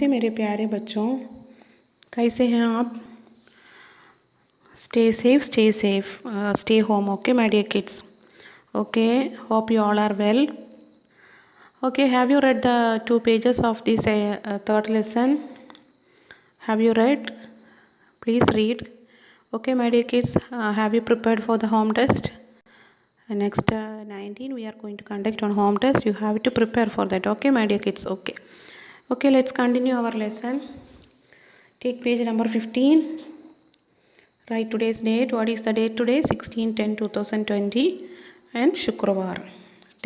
नमस्ते मेरे प्यारे बच्चों, कैसे हैं आप? Stay safe, stay home, okay my dear kids. Okay, hope you all are well. Okay, have you read the 2 pages of this third lesson? Have you read? Please read. Okay my dear kids, have you prepared for the home test? Next 19 we are going to conduct on home test. You have to prepare for that, okay my dear kids. Okay, let's continue our lesson. Take page number 15. Write today's date. What is the date today? 16/10/2020 and Shukravar.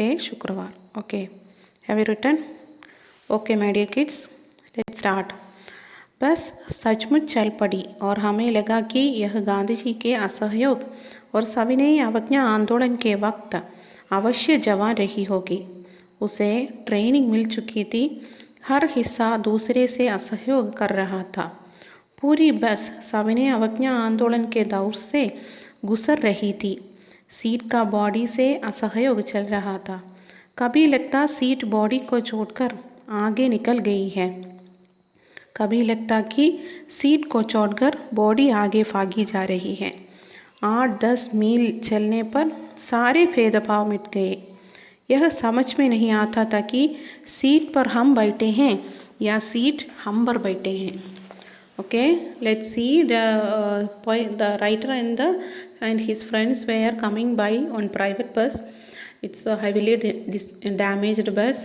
Day Shukravar. Okay. Have you written? Okay my dear kids. Let's start. बस सचमुच चल पड़ी और हमें लगा कि यह गांधी जी के असहयोग और सविनय अवज्ञा आंदोलन के वक्त अवश्य जवान रही होगी। उसे ट्रेनिंग मिल चुकी थी, हर हिस्सा दूसरे से असहयोग कर रहा था। पूरी बस सविनय अवज्ञा आंदोलन के दौर से गुजर रही थी। सीट का बॉडी से असहयोग चल रहा था। कभी लगता सीट बॉडी को छोड़कर आगे निकल गई है, कभी लगता कि सीट को छोड़कर बॉडी आगे भागी जा रही है। 8-10 मील चलने पर सारे भेदभाव मिट गए। यह समझ में नहीं आता था कि सीट पर हम बैठे हैं या सीट हम पर बैठे हैं। Okay, let's see the writer and his friends were coming by on private bus. It's a heavily damaged bus.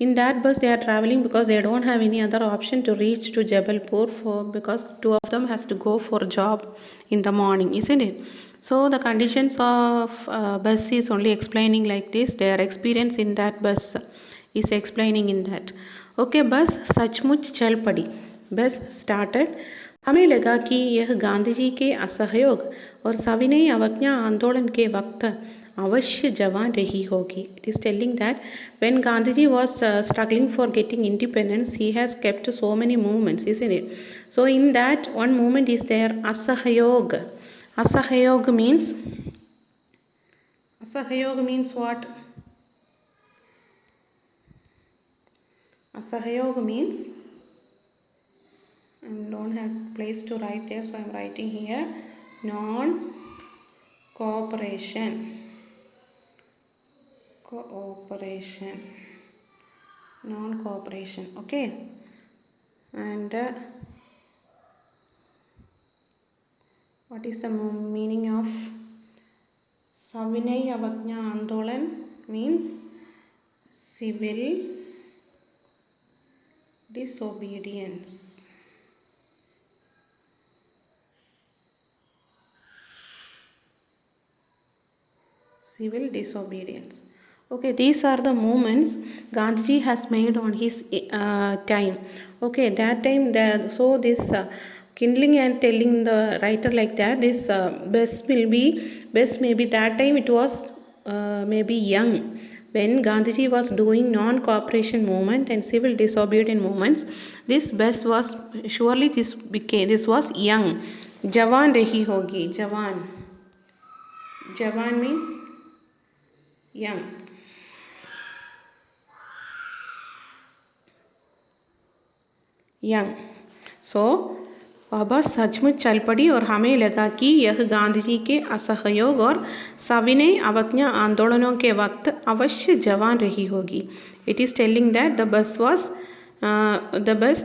In that bus they are traveling because they don't have any other option to reach to Jabalpur because two of them has to go for job in the morning, isn't it? So the conditions of bus is only explaining like this. Their experience in that bus is explaining in that. Okay, bus सचमुच चल पड़ी. बस started. हमें लगा कि यह गांधी जी के असहयोग और सविनय अवज्ञा आंदोलन के वक्त अवश्य जवान रही होगी। It is telling that when Gandhi ji was struggling for getting independence he has kept so many movements, isn't it? So in that one movement is there असहयोग. असहयोग मीन्स व्हाट? असहयोग means I don't have place to write there, so I am writing here non-cooperation. Non-cooperation. Okay, and what is the meaning of Savinay Avajna Andolan? Means civil disobedience. Civil disobedience. Okay, these are the movements Gandhiji has made on his time. Okay, that time so this kindling and telling the writer like that, this best maybe that time it was maybe young when Gandhiji was doing non-cooperation movement and civil disobedient movements. This best was surely this was young. Jawan rahi hogi. Jawan means young. So बस सचमुच चल पड़ी और हमें लगा कि यह गांधी जी के असहयोग और सविनय अवज्ञा आंदोलनों के वक्त अवश्य जवान रही होगी. It is telling that the bus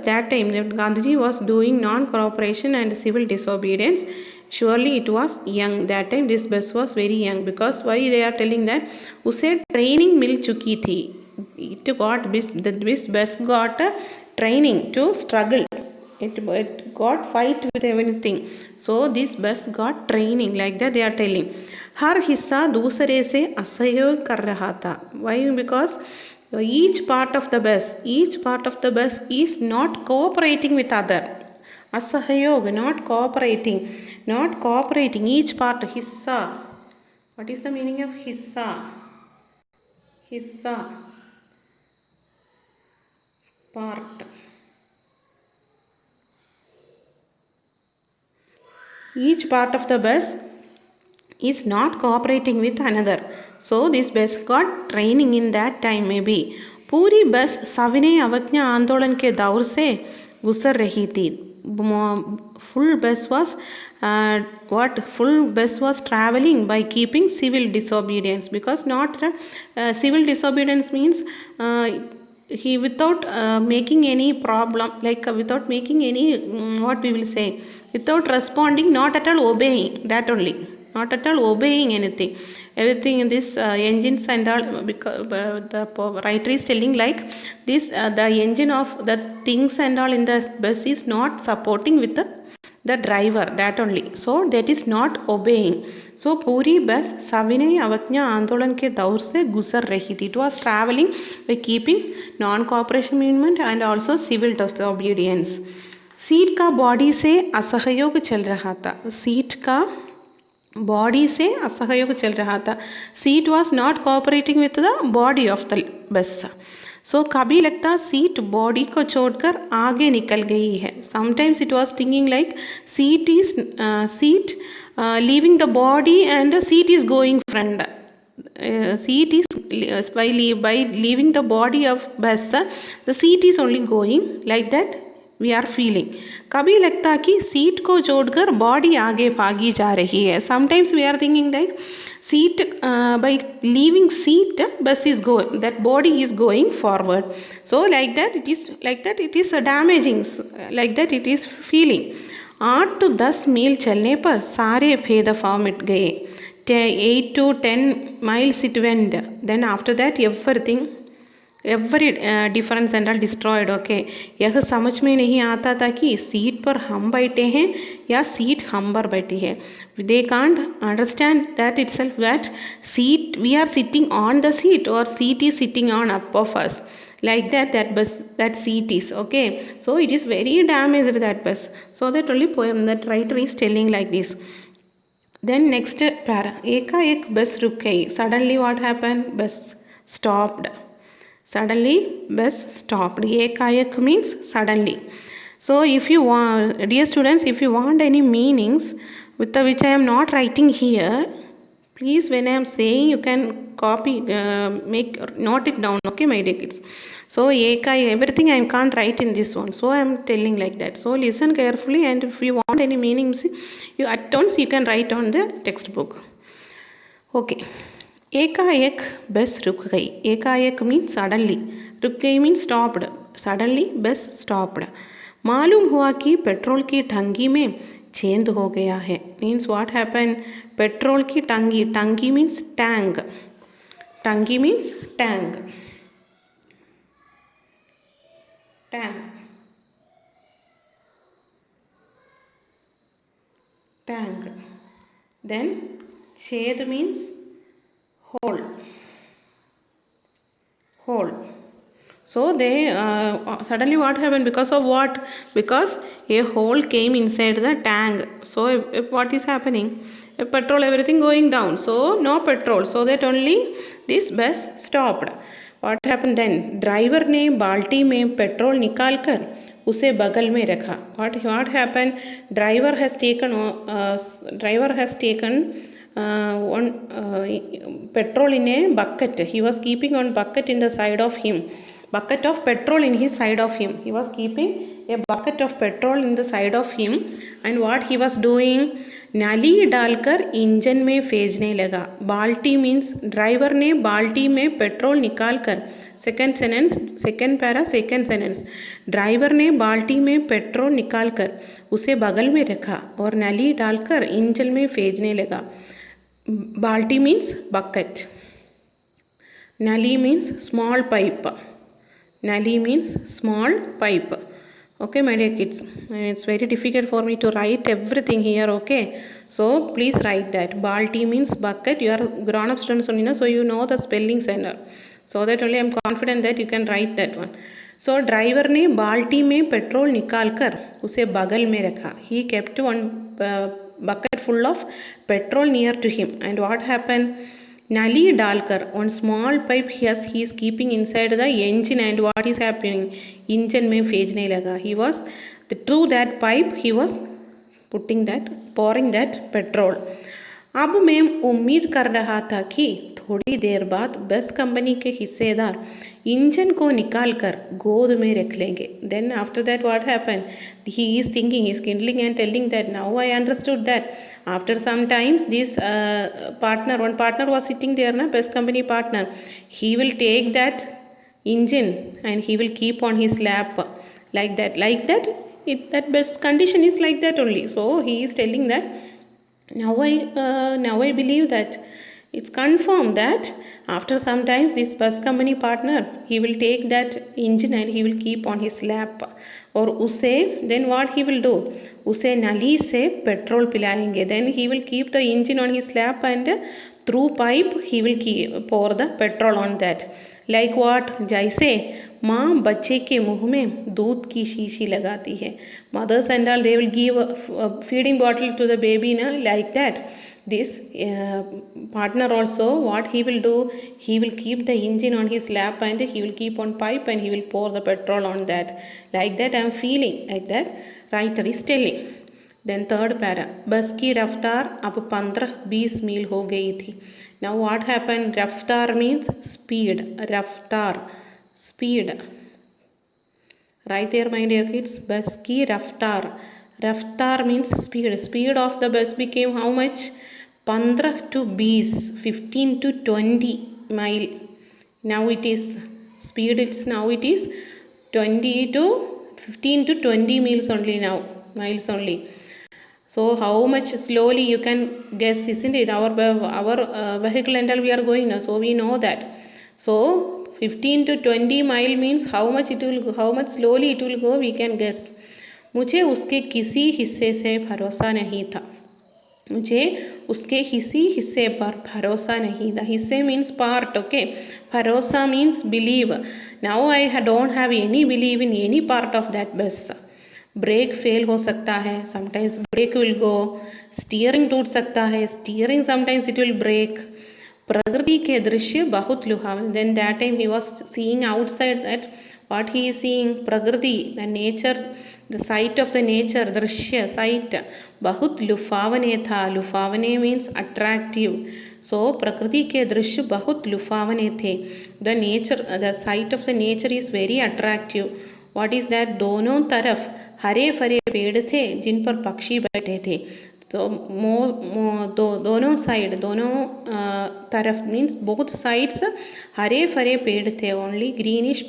that time that Gandhiji was doing non-cooperation and civil disobedience, surely it was young. That time this bus was very young. Because why they are telling that? उसे training मिल चुकी थी. This bus got a training to struggle. It got fight with everything. So this bus got training, like that they are telling. हर हिस्सा दूसरे से असहयोग कर रहा था. Why? Because each part of the bus is not cooperating with other. Asahayog, not cooperating. Each part, hissa. What is the meaning of hissa? Part. Each part of the bus is not cooperating with another. So this bus got training in that time maybe. पूरी बस सविनय अवज्ञा आंदोलन के दौर से गुजर रही थी. Full bus was full bus was traveling by keeping civil disobedience, because not civil disobedience means he without making any problem, like without making any what we will say, without responding, not at all obeying, that only, not at all obeying anything. Everything in this engines and all, because the writer is telling like this, the engine of the things and all in the bus is not supporting with the driver, that only, so that is not obeying. So पूरी बस सविनय अवज्ञा आंदोलन के दौर से गुजर रही थी. It was traveling by keeping non-cooperation movement and also civil disobedience. Seat का बॉडी से असहयोग चल रहा था. सीट का बॉडी से असहयोग चल रहा था. Seat was not cooperating with the body of the bus. So कभी लगता सीट बॉडी को छोड़कर आगे निकल गई है. Sometimes it was thinking like seat is leaving the body and seat is going front. Seat is by leaving the body of bus, the seat is only going, like that we are feeling. कभी लगता कि seat को जोड़कर body आगे भागी जा रही है. Sometimes we are thinking like seat by leaving seat bus is going, that body is going forward. So like that it is damaging, like that it is feeling. 8 to 10 मील चलने पर सारे भेदभाव मिट गए. 8 to 10 miles it went. Then after that every difference and all destroyed. Okay, यह समझ में नहीं आता था कि सीट पर हम बैठे हैं या सीट हम पर बैठी है. They can't understand that itself, that seat, we are sitting on the seat or seat is sitting on up of us, like that bus, that seat is. Okay, so it is very damaged, that bus. So that only poem that writer is telling like this. Then next para, एकाएक बस रुक गई. Suddenly what happened? Bus stopped. Suddenly bus stopped. एकाएक means suddenly. So if you want, dear students, if you want any meanings with which I am not writing here, please when I am saying you can copy, note it down. Okay, my dear kids. So everything I can't write in this one, so I am telling like that. So listen carefully, and if you want any meanings, you at once you can write on the textbook. Okay, एकाएक बस रुक गई. एकाएक means suddenly, रुक गई means stopped. Suddenly bus stopped. मालूम हुआ कि पेट्रोल की टंकी में छेद हो गया है. मीन्स व्हाट हैपन, पेट्रोल की टंकी, टंकी मीन्स टैंक, टंकी means tank, tank, tank. Then छेद means hole, hole. So they suddenly what happened, because of what? Because a hole came inside the tank. So if what is happening, if petrol everything going down, so no petrol, so that only this bus stopped. What happened then? Driver ने बाल्टी में petrol निकाल कर उसे बगल में रखा. What happened? Driver has taken one petrol in a bucket. He was keeping one bucket in the side of him, bucket of petrol in his side of him. He was keeping a bucket of petrol in the side of him, and what he was doing, नाली डालकर engine में फेंकने लगा. बाल्टी means driver ने बाल्टी में petrol निकाल कर. Second sentence, second para, second sentence. Driver ने बाल्टी में पेट्रोल निकाल कर उसे बगल में रखा और नाली डालकर इंजन में फेंकने लगा. बाल्टी मीन्स बकेट, नाली मीन्स स्मॉल पाइप, नाली means small pipe. Okay, my dear kids, it's very difficult for me to write everything here. Okay, so please write that. Balti means bucket. You are grown up students only, so you know the spellings and all. So that only I am confident that you can write that one. So driver ने बाल्टी में petrol निकाल कर उसे बगल में रखा. He kept one bucket full of petrol near to him, and what happened? नाली डालकर, on small pipe he is keeping inside the engine, and what is happening? Engine में फेंकने लगा. He was through that pipe he was pouring that petrol. अब मैं उम्मीद कर रहा था कि थोड़ी देर बाद बस कंपनी के हिस्सेदार इंजन को निकाल कर गोद में रख लेंगे. Then after that what happened? He is thinking, he is kindling and telling that now I understood that. After some times this one partner was sitting there, na, bus company partner. He will take that engine and he will keep on his lap like that. That bus condition is like that only. So he is telling that now I believe that it's confirmed that after some times this bus company partner, he will take that engine and he will keep on his lap. और उसे then what he will do, उसे नली से petrol पिलाएंगे. Then he will keep the engine on his lap and through pipe he will pour the petrol on that. Like what? जैसे माँ बच्चे के मुंह में दूध की शीशी लगाती है. Mothers and all, they will give a feeding bottle to the baby, na, like that. This partner also, what he will do, he will keep the engine on his lap and he will keep on pipe and he will pour the petrol on that. Like that I am feeling, like that writer is telling. Then third para, बस की रफ्तार अब 15-20 मील हो गई थी. Now what happened? रफ्तार means speed. रफ्तार, speed. Right there, my dear kids. बस की रफ्तार. रफ्तार means speed. Speed of the bus became how much? 15 to 20, 15 to 20 mile. Now it is speed. Now it is 20 to 15 to 20 miles only now. Miles only. So how much slowly you can guess, isn't it? Our vehicle and all we are going now, so we know that. So 15 to 20 mile means how much slowly it will go, we can guess. मुझे उसके किसी हिस्से से भरोसा नहीं था. मुझे उसके किसी हिस्से पर भरोसा नहीं था. हिस्से means part, okay. भरोसा means believe. Now I don't have any belief in any part of that bus. Brake fail हो सकता है, sometimes brake will go. Steering टूट सकता है, steering sometimes it will break. प्रकृति के दृश्य बहुत लुभावन. Then that time he was seeing outside that what he is seeing, प्रकृति, the nature, the sight of the nature, दृश्य, साइट बहुत लुभावने था. लुभावने मीन्स अट्रैक्टिव. सो प्रकृति के दृश्य बहुत लुभावने थे. The nature, the sight of the nature is very attractive. What is that? दोनों तरफ हरे भरे पेड़ थे जिन पर पक्षी बैठे थे. तो दोनों साइड, दोनों तरफ मीन्स बोथ साइड्स हरे भरे पेड़ थे. Only greenish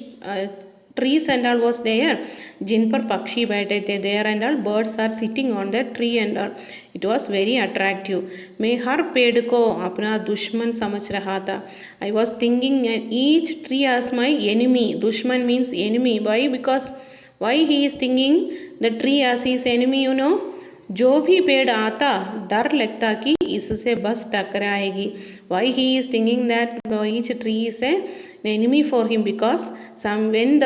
trees and all was there जिन पर पक्षी बैठे थे. there and all birds are sitting on that tree and all. it was very attractive. मैं हर पेड़ को अपना दुश्मन समझ रहा था. I was thinking each tree as my enemy. दुश्मन means enemy. Why? Because why he is thinking the tree as his enemy, you know? जो भी पेड़ आता डर लगता कि इससे बस टकराएगी. Why he is thinking that each tree is an enemy for him? Because when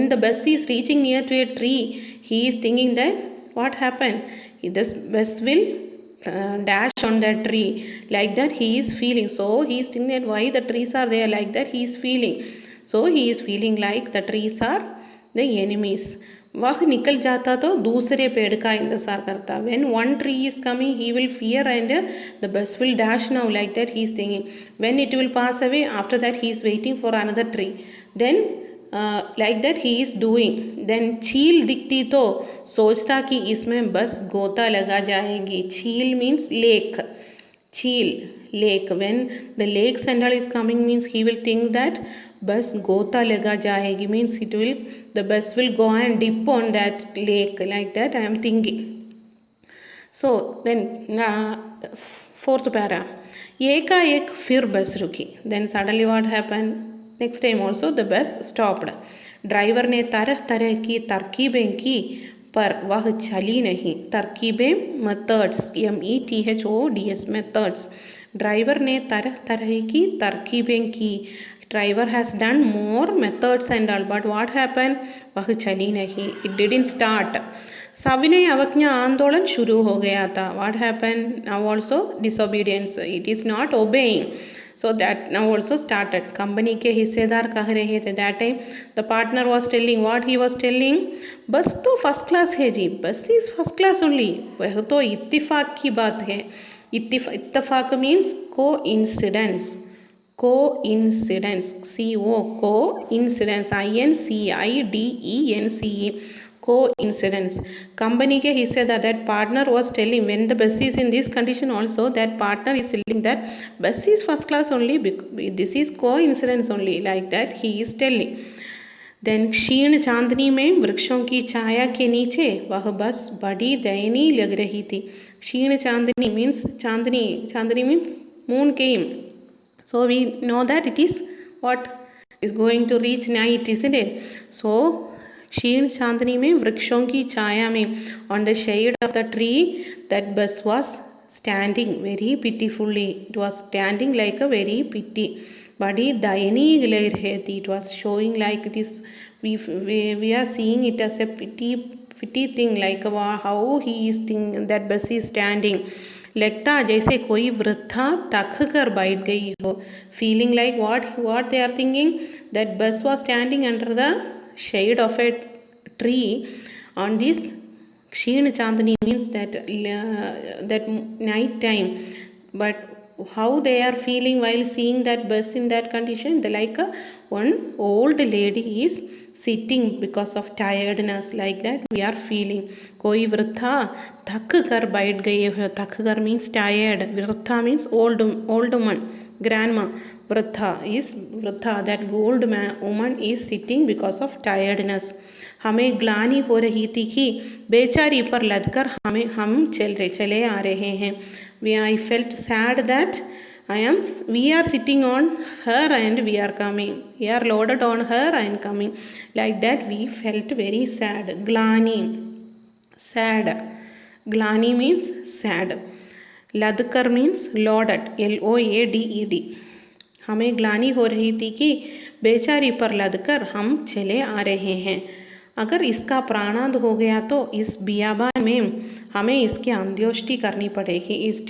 the bus is reaching near to a tree, he is thinking that what happened? This bus will dash on that tree. Like that he is feeling. So he is thinking that why the trees are there, like that he is feeling. So he is feeling like the trees are the enemies. वह निकल जाता तो दूसरे पेड़ का इंतज़ार करता. when one tree is coming he will fear and the bus will dash now, like that he is thinking. when it will pass away, after that he is waiting for another tree. then like that he is doing. then झील दिखती तो सोचता कि इसमें बस गोता लगा जाएगी. झील means lake. झील, lake. when the lakes and all is coming means he will think that बस गोता लगा जाएगी means it will, the bus will go and dip on that lake, like that I am thinking. So then fourth para, एकाएक फिर बस रुकी. then suddenly what happened? next time also the bus stopped. Driver ने तरह तरह की तरकीबें की पर वह चली नहीं. तरकीबें मेथड्स, METHODS, मेथड्स. ड्राइवर ने तरह तरह की तरकीबें की. driver has done more methods and all, but what happened? वह चली नहीं. it didn't start. सविनय अवज्ञा आंदोलन शुरू हो गया था. what happened? now also disobedience. it is not obeying. so that now also started. Company के हिस्सेदार कह रहे थे. that time the partner was telling, what he was telling, बस तो फर्स्ट क्लास है जी, बस इज़ फर्स्ट क्लास ओनली. वह तो इत्तिफाक की बात है. इत्तफाक means coincidence. Coincidence, coincidence, INCIDENCE, coincidence. Company के हिस्सेदार, that partner was telling when the bus is in this condition also, that partner is telling that bus is first class only, this is coincidence only, like that he is telling. Then क्षीण चांदनी में वृक्षों की छाया के नीचे वह बस बड़ी दयनीय लग रही थी. क्षीण चांदनी मीन्स चांदनी means moon came. So we know that it is what is going to reach night, isn't it? So क्षीण चांदनी में वृक्षों की छाया में, on the shade of the tree, that bus was standing very pitifully. It was standing like a very pity. बड़ी दयनीय लग रही थी. It was showing like it is, we are seeing it as a pity thing, like how he is thinking that bus is standing. लगता जैसे कोई वृद्धा थक कर बैठ गई हो. Feeling like what they are thinking, that bus was standing under the shade of a tree on this क्षीण चांदनी means that night time. But how they are feeling while seeing that bus in that condition, like one old lady is sitting because of tiredness, like that we are feeling. कोई वृद्धा थक कर बैठ गई है. थक कर means tired. वृद्धा means old woman, grandma. वृद्धा that old woman is sitting because of tiredness. हमें ग्लानि हो रही थी कि बेचारी पर लदकर हम चले आ रहे हैं. I felt sad that we are sitting on her and we are coming. We are loaded on her and coming. Like that we felt very sad. Glani, sad. Glani means sad. Ladkar means loaded. LOADED. हमें ग्लानि हो रही थी कि बेचारी पर लदकर हम चले आ रहे हैं. अगर इसका प्राणांत हो गया तो इस बियाबान में हमें इसकी अंत्योष्टि करनी पड़ेगी. Is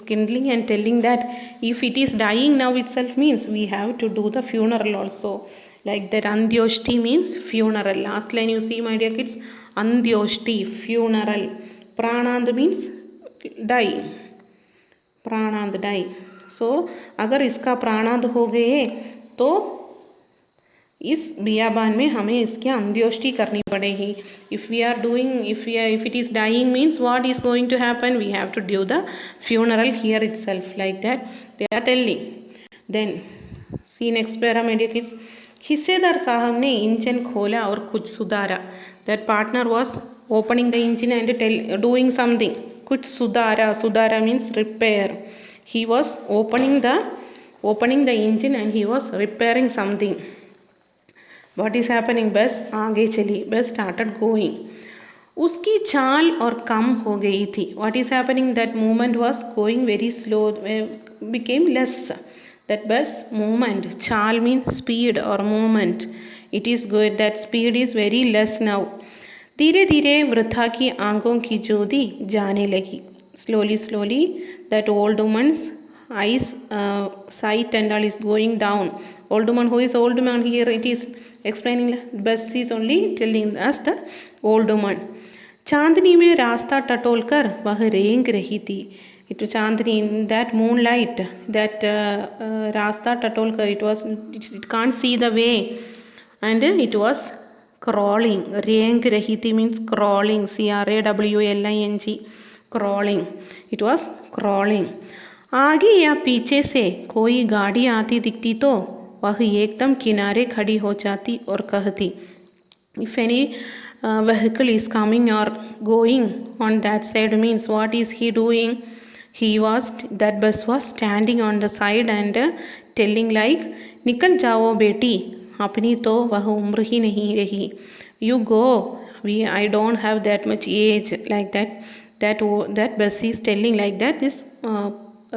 kindling and telling that if it is dying now itself means we have to do the funeral also. Like that अंत्योष्टि means funeral. Last line you see my dear kids, अंत्योष्टि funeral. प्राणांत means die. प्राणांत die. So अगर इसका प्राणांत हो गए तो इस बियाबान में हमें इसकी अंत्योष्टि करनी पड़ेगी. if it is dying means what is going to happen, we have to do the funeral here itself, like that they are telling. then see next para my dear kids. हिस्सेदार साहब ने इंजन खोला और कुछ सुधारा. that partner was opening the engine and doing something. कुछ सुधारा means repair. he was opening the engine and he was repairing something. What is happening? बस आगे चली. बस started going. उसकी चाल और कम हो गई थी. What is happening? That movement was going very slow, became less. That bus movement, चाल means speed or movement. It is good. That speed is very less now. धीरे धीरे वृद्धा की आंखों की ज्योति जाने लगी. Slowly that old woman's eyes sight and all is going down. Old woman, who is old woman here? It is explaining. बस is only telling us the old woman. चांदनी में रास्ता टटोलकर वह रेंग रही थी. It was Chandni in that moonlight, that रास्ता टटोलकर, it can't see the way and it was crawling. रेंग रही थी means crawling, CRAWLING, crawling. It was crawling. आगे या पीछे से कोई गाड़ी आती दिखती तो वह एकदम किनारे खड़ी हो जाती और कहती. if any vehicle is coming or going on that side means what is he doing? That bus was standing on the side and telling like, निकल जाओ बेटी, अपनी तो वह उम्र ही नहीं रही. you go, I don't have that much age, like that bus is telling like that. This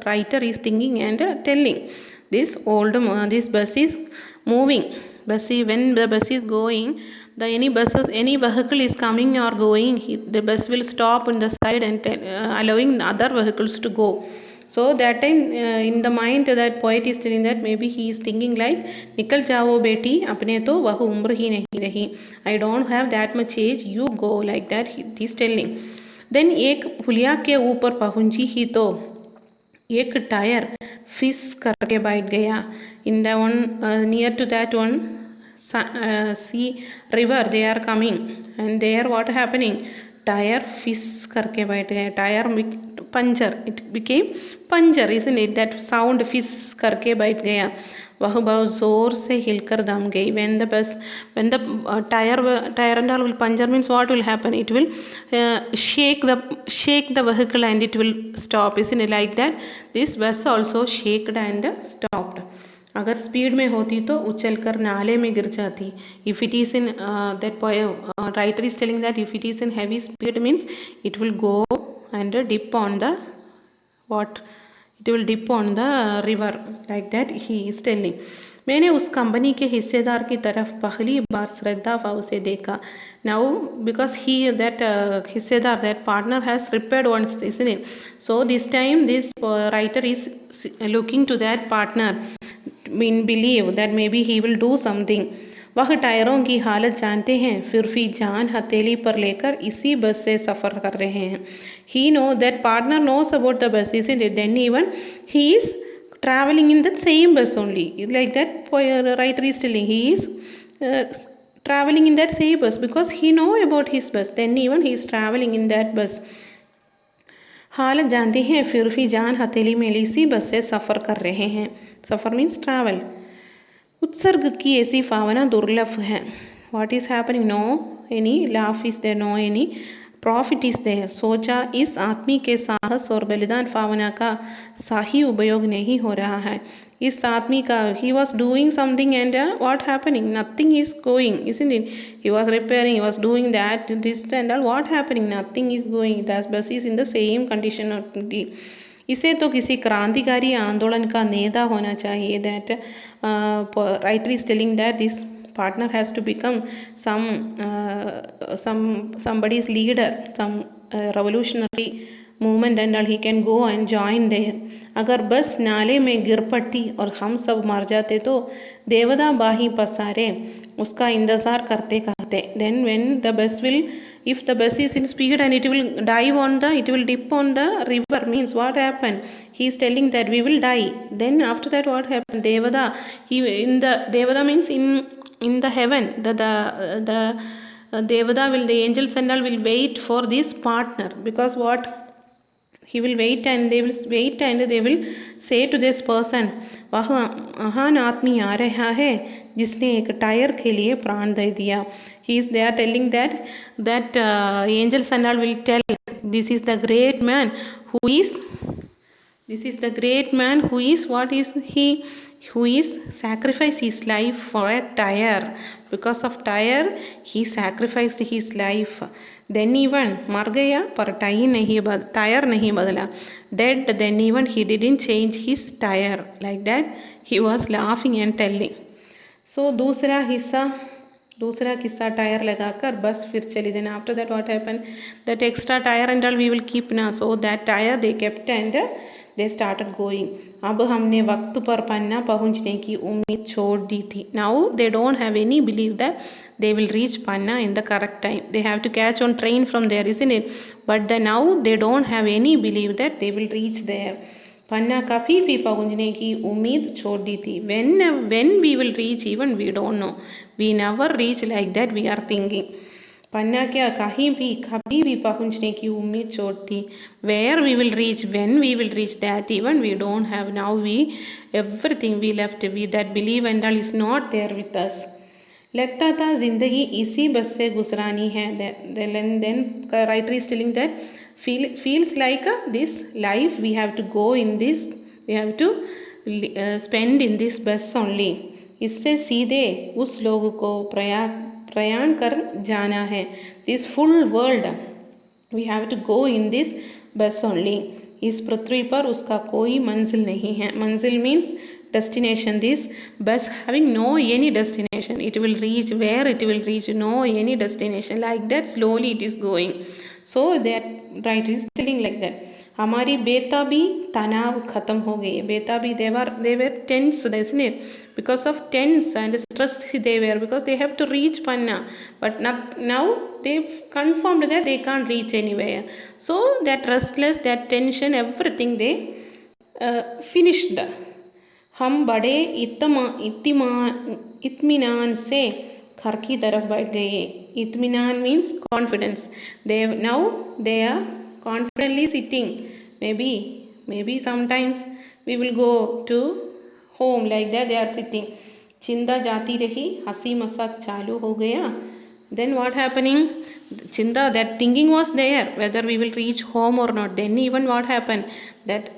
writer is thinking and telling. This bus is moving. When the bus is going, any vehicle is coming or going, the bus will stop on the side and allowing other vehicles to go. So that time in the mind that poet is telling that maybe he is thinking like, निकल जाओ बेटी, अपने तो वह उम्र ही नहीं रही. I don't have that much age, you go, like that he is telling. Then एक पुलिया के ऊपर पहुंची ही तो एक टायर फिस करके बैठ गया. In the one near to that one sea river they are coming, and there what happening, tyre फिस करके बैठ गया. Tyre puncture, it became puncture, isn't it? that sound फिस करके बैठ गया. वह बहुत ज़ोर से हिलकर दम गई. when the tire and all will puncture means what will happen, it will shake the vehicle and it will stop, isn't it? like that this bus also shaked and stopped. अगर स्पीड में होती तो उछल कर नाले में गिर जाती. If it is in that writer is telling that if it is in heavy speed means it will go and dip on the what, it will dip on the river, like that he is telling. मैंने उस company के हिस्सेदार की तरफ पहली बार श्रद्धा भाव से देखा. now because he that हिस्सेदार that partner has repaired once, isn't it? so this time this writer is looking to that partner in believe that maybe he will do something. वह टायरों की हालत जानते हैं, फिर भी जान हथेली पर लेकर इसी बस से सफ़र कर रहे हैं. He know that partner knows about the bus, isn't it? then even he is traveling in the same bus only, like that writer is telling he is traveling in that same bus because he know about his bus, then even he is traveling in that bus. हालत जानते हैं फिर भी जान हथेली में इसी बस से सफ़र कर रहे हैं. सफ़र मीन्स ट्रैवल. उत्सर्ग की ऐसी भावना दुर्लभ है. What is happening, no any laugh is there, no any profit is there. सोचा इस आदमी के साहस और बलिदान भावना का सही उपयोग नहीं हो रहा है. इस आदमी का he was doing something and what happening, nothing is going, isn't it? he was repairing, he was doing that, this and all, what happening, nothing is going, that bus is in the same condition only. इसे तो किसी क्रांतिकारी आंदोलन का नेता होना चाहिए. That writer is telling that this partner has to become somebody's leader, some revolutionary movement and all, he can go and join there. अगर बस नाले में गिर पड़ती और हम सब मर जाते तो देवदा बाही पसारे उसका इंतज़ार करते करते. then when the bus will, if the bus is in speed and it will dive on the, it will dip on the river means what happened, he is telling that we will die. then after that what happened, devada, he in the devada means in the heaven, the devada will, the angels and all will wait for this partner, because what, he will wait and they will wait and they will say to this person, वह महान आदमी आ रहा है जिसने एक tyre के लिए प्राण दे दिया. he is, they are telling that angels and all will tell, this is the great man who is, this is the great man who is, what is he, who is sacrificed his life for a tire. because of tire he sacrificed his life. then even मर गया पर tyre नहीं बदला. dead, then even he didn't change his tire, like that he was laughing and telling. so दूसरा किस्सा tyre लगाकर बस फिर चली. then after that what happened, that extra tire and all we will keep now, so that tire they kept and they started going. अब हमने वक्त पर पन्ना पहुंचने की उम्मीद छोड़ दी थी. now they don't have any belief that they will reach Panna in the correct time. they have to catch on train from there, isn't it? but now they don't have any belief that they will reach there. पन्ना कभी भी पहुंचने की उम्मीद छोड़ दी थी. when we will reach even we don't know, we never reach, like that we are thinking. पन्ना क्या कभी भी पहुंचने की उम्मीद छोड़ दी. where we will reach, when we will reach, that even we don't have. now we everything we left, we that believe and all is not there with us. लगता था जिंदगी इसी बस से गुजरानी है. then writer is telling that feels like this life we have to go in this, we have to spend in this bus only. इससे सीधे उस लोग को प्रयाण कर जाना है. this full world we have to go in this bus only. इस पृथ्वी पर उसका कोई मंजिल नहीं है. मंजिल means destination. this bus having no any destination, it will reach where it will reach, no any destination, like that slowly it is going. so that writer is telling like that. हमारी बेताबी तनाव ख़त्म हो गई. बेताबी they were tense, isn't it? because of tense and stress they were, because they have to reach Panna, but now they confirmed that they can't reach anywhere. so that restless, that tension, everything they finished. हम बड़े इत्मीनान से घर की तरफ बैठ गए. इत्मीनान means confidence. Now they are confidently sitting. Maybe sometimes we will go to home like that. They are sitting. चिंता जाती रही, हंसी मजाक चालू हो गया. Then what happening? Chinda, that thinking was there whether we will reach home or not. Then even what happened? That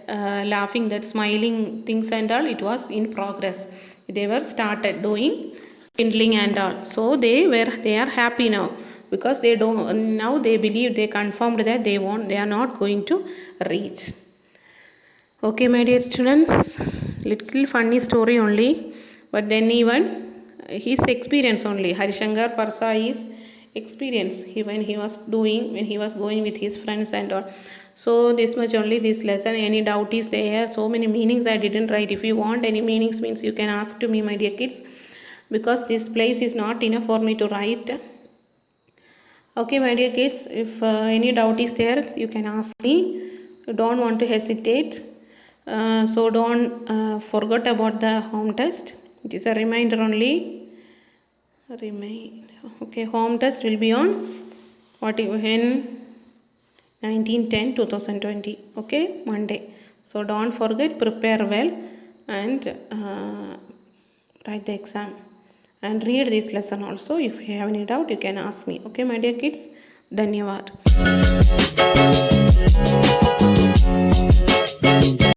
laughing, that smiling things and all, it was in progress. They were started doing kindling and all. So they are happy now because they don't, now they believe, they confirmed that they are not going to reach. Okay, my dear students, little funny story only, but then even his experience only. Harishankar Parsa is experience when he was going with his friends and all. So this much only this lesson. Any doubt is there? So many meanings I didn't write. If you want any meanings means you can ask to me, my dear kids, because this place is not enough for me to write. Okay, my dear kids, if any doubt is there, you can ask me. You don't want to hesitate. So don't forget about the home test. It is a reminder only. Okay, home test will be on when 19/10/2020. Okay, Monday. So don't forget, prepare well and write the exam and read this lesson also. If you have any doubt, you can ask me. Okay, my dear kids, Dhanyavad.